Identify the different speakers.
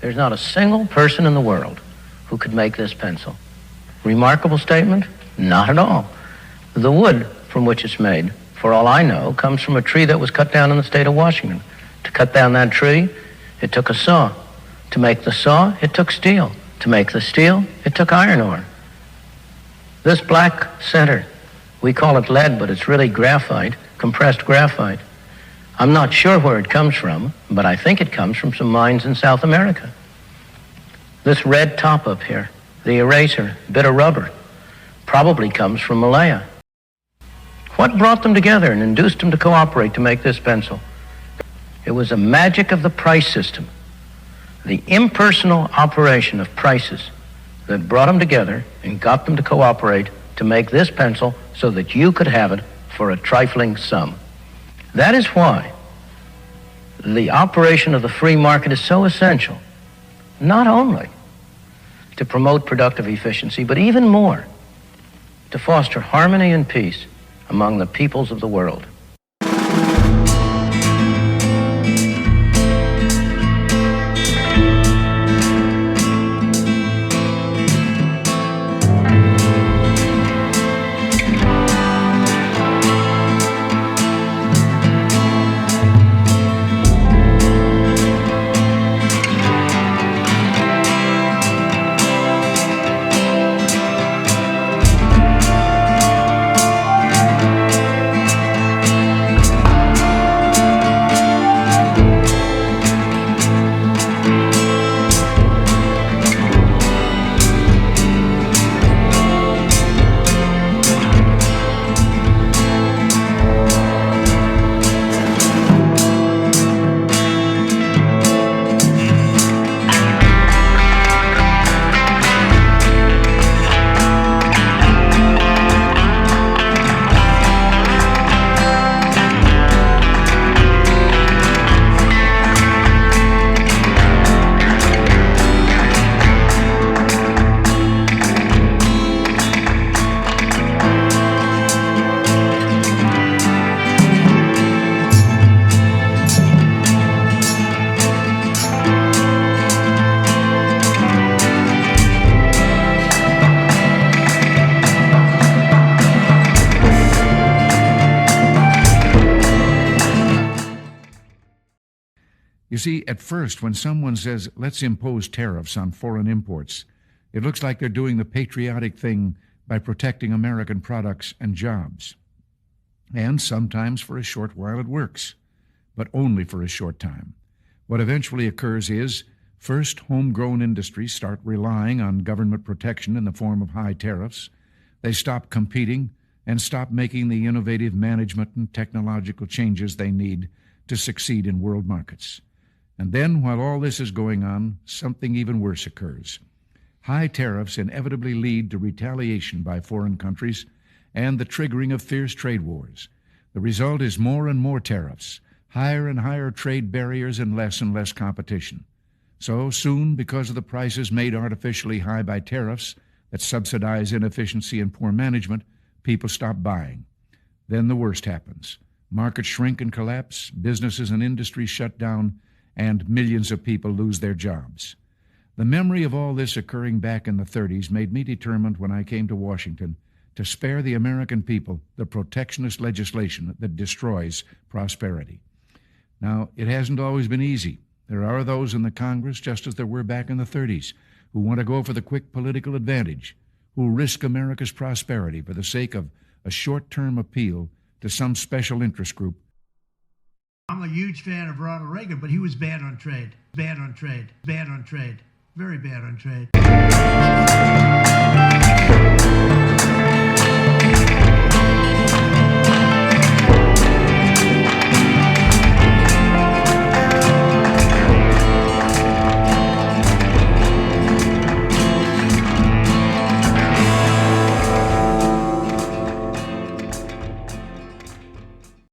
Speaker 1: There's not a single person in the world who could make this pencil. Remarkable statement? Not at all. The wood from which it's made, for all I know, comes from a tree that was cut down in the state of Washington. To cut down that tree, it took a saw. To make the saw, it took steel. To make the steel, it took iron ore. This black center, we call it lead, but it's really graphite, compressed graphite. I'm not sure where it comes from, but I think it comes from some mines in South America. This red top up here, the eraser, bit of rubber, probably comes from Malaya. What brought them together and induced them to cooperate to make this pencil? It was a magic of the price system, the impersonal operation of prices that brought them together and got them to cooperate to make this pencil so that you could have it for a trifling sum. That is why the operation of the free market is so essential, not only to promote productive efficiency, but even more, to foster harmony and peace among the peoples of the world.
Speaker 2: You see, at first, when someone says, let's impose tariffs on foreign imports, it looks like they're doing the patriotic thing by protecting American products and jobs. And sometimes for a short while it works, but only for a short time. What eventually occurs is, first, homegrown industries start relying on government protection in the form of high tariffs. They stop competing and stop making the innovative management and technological changes they need to succeed in world markets. And then, while all this is going on, something even worse occurs. High tariffs inevitably lead to retaliation by foreign countries and the triggering of fierce trade wars. The result is more and more tariffs, higher and higher trade barriers, and less competition. So soon, because of the prices made artificially high by tariffs that subsidize inefficiency and poor management, people stop buying. Then the worst happens. Markets shrink and collapse, businesses and industries shut down, and millions of people lose their jobs. The memory of all this occurring back in the 30s made me determined when I came to Washington to spare the American people the protectionist legislation that destroys prosperity. Now, it hasn't always been easy. There are those in the Congress, just as there were back in the 30s, who want to go for the quick political advantage, who risk America's prosperity for the sake of a short-term appeal to some special interest group.
Speaker 3: I'm a huge fan of Ronald Reagan, but he was bad on trade. Bad on trade. Bad on trade. Very bad on trade.